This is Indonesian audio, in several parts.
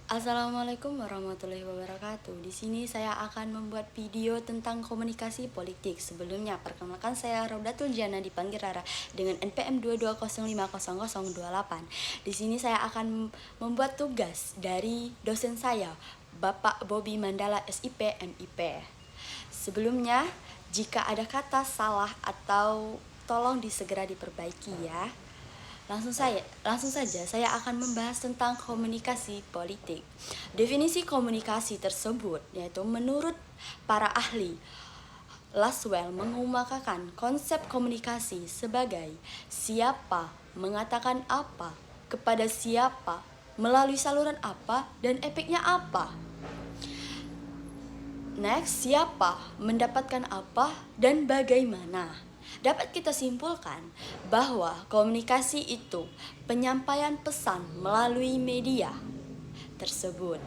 Assalamualaikum warahmatullahi wabarakatuh. Di sini saya akan membuat video tentang komunikasi politik. Sebelumnya, perkenalkan saya Raudatul Jana, dipanggil Rara dengan NPM 22050028. Di sini saya akan membuat tugas dari dosen saya, Bapak Bobby Mandala SIP MIP. Sebelumnya, jika ada kata salah atau tolong disegera diperbaiki ya. Langsung saja saya akan membahas tentang komunikasi politik. Definisi komunikasi tersebut yaitu menurut para ahli, Laswell mengemukakan konsep komunikasi sebagai siapa mengatakan apa, kepada siapa, melalui saluran apa, dan efeknya apa. Next, siapa mendapatkan apa dan bagaimana. Dapat kita simpulkan bahwa komunikasi itu penyampaian pesan melalui media tersebut.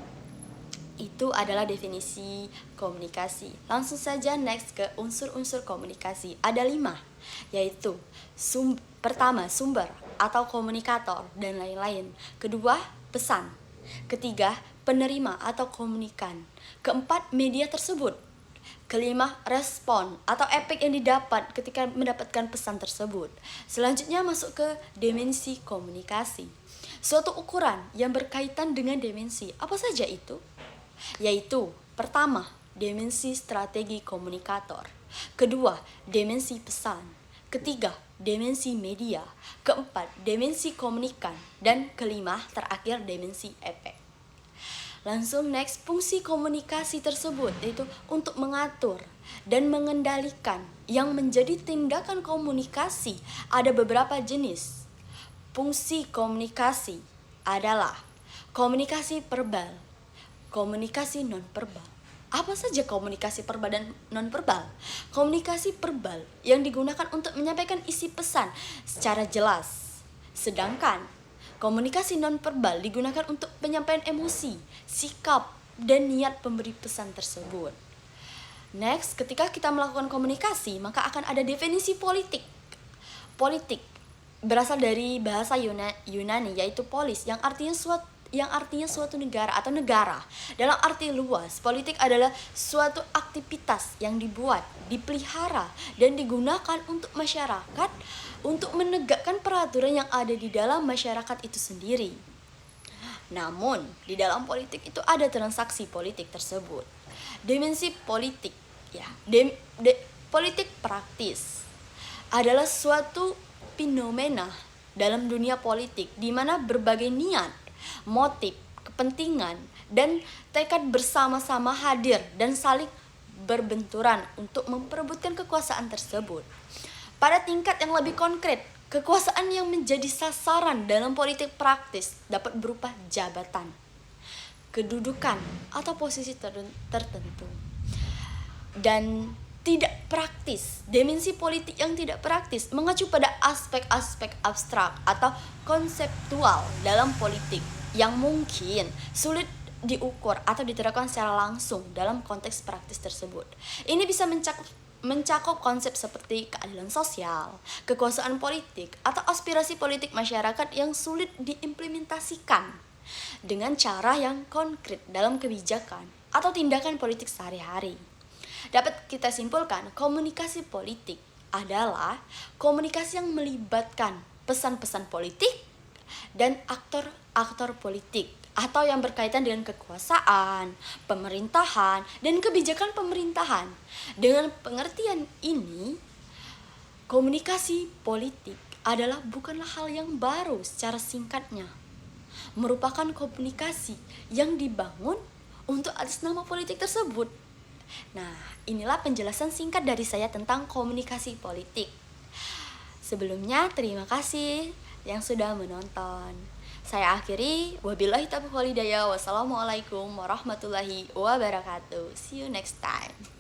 Itu adalah definisi komunikasi. Langsung saja next ke unsur-unsur komunikasi. Ada 5, yaitu pertama, sumber atau komunikator dan lain-lain. Kedua, pesan. Ketiga, penerima atau komunikan. Keempat, media tersebut. Kelima, respon atau efek yang didapat ketika mendapatkan pesan tersebut. Selanjutnya masuk ke dimensi komunikasi. Suatu ukuran yang berkaitan dengan dimensi. Apa saja itu? Yaitu, pertama, dimensi strategi komunikator. Kedua, dimensi pesan. Ketiga, dimensi media. Keempat, dimensi komunikan. Dan kelima, terakhir, dimensi efek. Langsung next, fungsi komunikasi tersebut yaitu untuk mengatur dan mengendalikan yang menjadi tindakan komunikasi. Ada beberapa jenis. Fungsi komunikasi adalah komunikasi verbal, komunikasi non-verbal. Apa saja komunikasi verbal dan non-verbal? Komunikasi verbal yang digunakan untuk menyampaikan isi pesan secara jelas. Sedangkan komunikasi non-verbal digunakan untuk penyampaian emosi, sikap, dan niat pemberi pesan tersebut. Next, ketika kita melakukan komunikasi, maka akan ada definisi politik. Politik berasal dari bahasa Yunani, yaitu polis, yang artinya suatu negara atau negara. Dalam arti luas, politik adalah suatu aktivitas yang dibuat, dipelihara, dan digunakan untuk masyarakat untuk menegakkan peraturan yang ada di dalam masyarakat itu sendiri. Namun, di dalam politik itu ada transaksi politik tersebut. Dimensi politik, ya, politik praktis adalah suatu fenomena dalam dunia politik di mana berbagai niat, motif, kepentingan, dan tekad bersama-sama hadir dan saling berbenturan untuk memperebutkan kekuasaan tersebut. Pada tingkat yang lebih konkret, kekuasaan yang menjadi sasaran dalam politik praktis dapat berupa jabatan, kedudukan, atau posisi tertentu. Dan tidak praktis, dimensi politik yang tidak praktis mengacu pada aspek-aspek abstrak atau konseptual dalam politik yang mungkin sulit diukur atau diterapkan secara langsung dalam konteks praktis tersebut. Ini bisa mencakup konsep seperti keadilan sosial, kekuasaan politik, atau aspirasi politik masyarakat yang sulit diimplementasikan dengan cara yang konkret dalam kebijakan atau tindakan politik sehari-hari. Dapat kita simpulkan, komunikasi politik adalah komunikasi yang melibatkan pesan-pesan politik dan aktor-aktor politik atau yang berkaitan dengan kekuasaan, pemerintahan, dan kebijakan pemerintahan. Dengan pengertian ini, komunikasi politik adalah bukanlah hal yang baru. Secara singkatnya, merupakan komunikasi yang dibangun untuk atas nama politik tersebut. Nah, inilah penjelasan singkat dari saya tentang komunikasi politik. Sebelumnya, terima kasih yang sudah menonton. Saya akhiri, wabillahi taufiq wal hidayah. Wassalamualaikum warahmatullahi wabarakatuh. See you next time.